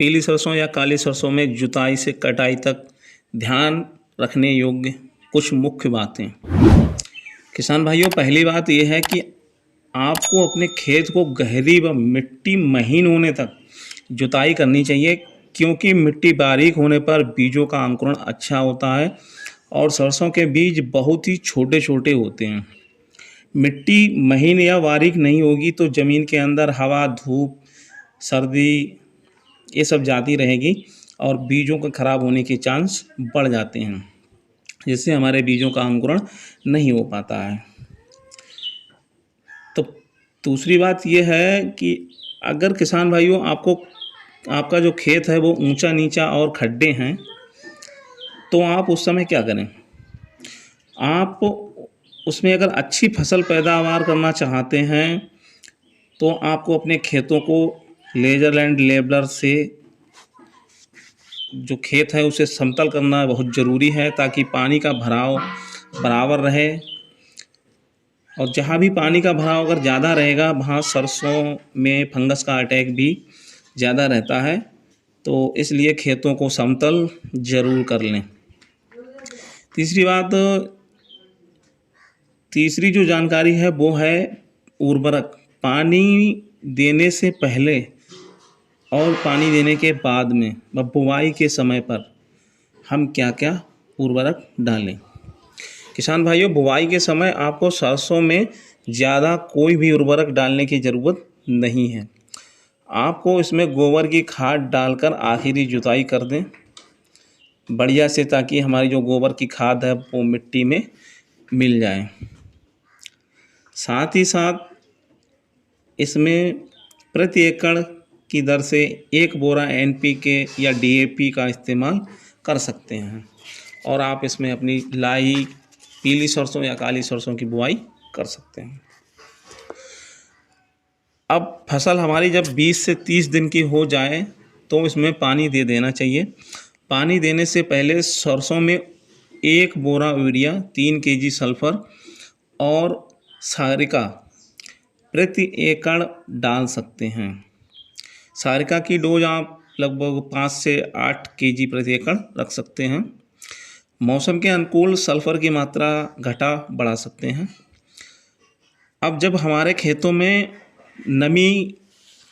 पीली सरसों या काली सरसों में जुताई से कटाई तक ध्यान रखने योग्य कुछ मुख्य बातें। किसान भाइयों, पहली बात यह है कि आपको अपने खेत को गहरी व मिट्टी महीन होने तक जुताई करनी चाहिए, क्योंकि मिट्टी बारीक होने पर बीजों का अंकुरण अच्छा होता है और सरसों के बीज बहुत ही छोटे छोटे होते हैं। मिट्टी महीन या बारीक नहीं होगी तो ज़मीन के अंदर हवा, धूप, सर्दी ये सब जाती रहेगी और बीजों के खराब होने के चांस बढ़ जाते हैं, जिससे हमारे बीजों का अंकुरण नहीं हो पाता है। तो दूसरी बात यह है कि अगर किसान भाइयों आपका जो खेत है वो ऊंचा नीचा और खड्डे हैं, तो आप उस समय क्या करें? आप उसमें अगर अच्छी फसल पैदावार करना चाहते हैं तो आपको अपने खेतों को लेजर लैंड लेवलर से जो खेत है उसे समतल करना बहुत ज़रूरी है, ताकि पानी का भराव बराबर रहे। और जहाँ भी पानी का भराव अगर ज़्यादा रहेगा वहाँ सरसों में फंगस का अटैक भी ज़्यादा रहता है, तो इसलिए खेतों को समतल ज़रूर कर लें। तीसरी जो जानकारी है वो है उर्वरक। पानी देने से पहले और पानी देने के बाद में व बुवाई के समय पर हम क्या क्या उर्वरक डालें। किसान भाइयों, बुवाई के समय आपको सरसों में ज़्यादा कोई भी उर्वरक डालने की ज़रूरत नहीं है। आपको इसमें गोबर की खाद डालकर आखिरी जुताई कर दें बढ़िया से, ताकि हमारी जो गोबर की खाद है वो मिट्टी में मिल जाए। साथ ही साथ इसमें प्रति एकड़ की दर से 1 बोरा NPK या DAP का इस्तेमाल कर सकते हैं और आप इसमें अपनी लाई, पीली सरसों या काली सरसों की बुआई कर सकते हैं। अब फसल हमारी जब 20 से 30 दिन की हो जाए तो इसमें पानी दे देना चाहिए। पानी देने से पहले सरसों में 1 बोरा यूरिया, 3 kg सल्फर और सारिका प्रति एकड़ डाल सकते हैं। सारिका की डोज आप लगभग 5 से 8 kg प्रति एकड़ रख सकते हैं। मौसम के अनुकूल सल्फर की मात्रा घटा बढ़ा सकते हैं। अब जब हमारे खेतों में नमी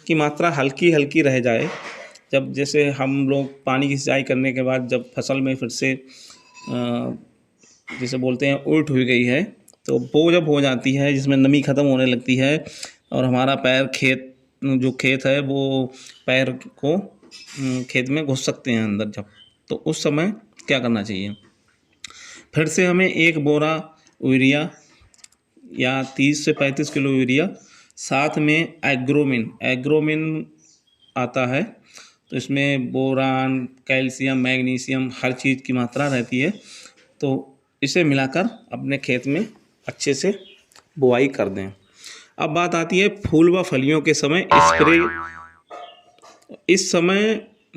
की मात्रा हल्की हल्की रह जाए, जब जैसे हम लोग पानी की सिंचाई करने के बाद जब फसल में फिर से जैसे बोलते हैं उल्ट हुई गई है, तो वो जब हो जाती है जिसमें नमी ख़त्म होने लगती है और हमारा पैर खेत है वो पैर को खेत में घुस सकते हैं अंदर, जब तो उस समय क्या करना चाहिए? फिर से हमें 1 बोरा यूरिया या 30 से 35 किलो यूरिया, साथ में एग्रोमिन आता है, तो इसमें बोरान, कैल्शियम, मैग्नीशियम हर चीज़ की मात्रा रहती है, तो इसे मिलाकर अपने खेत में अच्छे से बुआई कर दें। अब बात आती है फूल व फलियों के समय स्प्रे। इस समय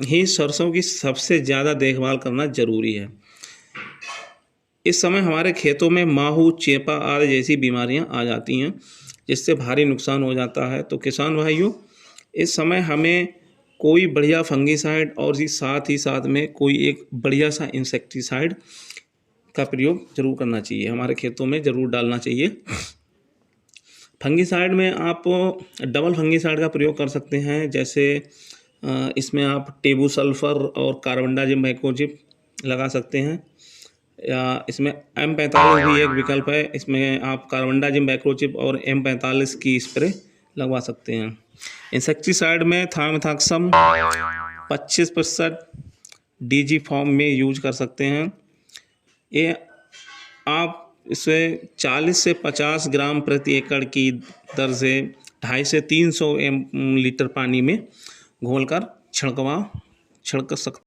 ही सरसों की सबसे ज़्यादा देखभाल करना ज़रूरी है। इस समय हमारे खेतों में माहू, चेपा आदि जैसी बीमारियां आ जाती हैं, जिससे भारी नुकसान हो जाता है। तो किसान भाइयों, इस समय हमें कोई बढ़िया फंगीसाइड और साथ ही साथ में कोई एक बढ़िया सा इंसेक्टिसाइड का प्रयोग जरूर करना चाहिए, हमारे खेतों में ज़रूर डालना चाहिए। फंगीसाइड में आप डबल फंगीसाइड का प्रयोग कर सकते हैं, जैसे इसमें आप टेबू सल्फर और कार्बनडाजिम मैकोजिब लगा सकते हैं, या इसमें M45 भी एक विकल्प है। इसमें आप कार्बनडाजिम मैकोजिब और M45 की स्प्रे लगवा सकते हैं। इंसेक्टिसाइड में थायमेथाक्सम 25% DG फॉर्म में यूज कर सकते हैं। ये आप इसे 40 से 50 ग्राम प्रति एकड़ की दर से 250 से 300 लीटर पानी में घोलकर छिड़क सकते हैं।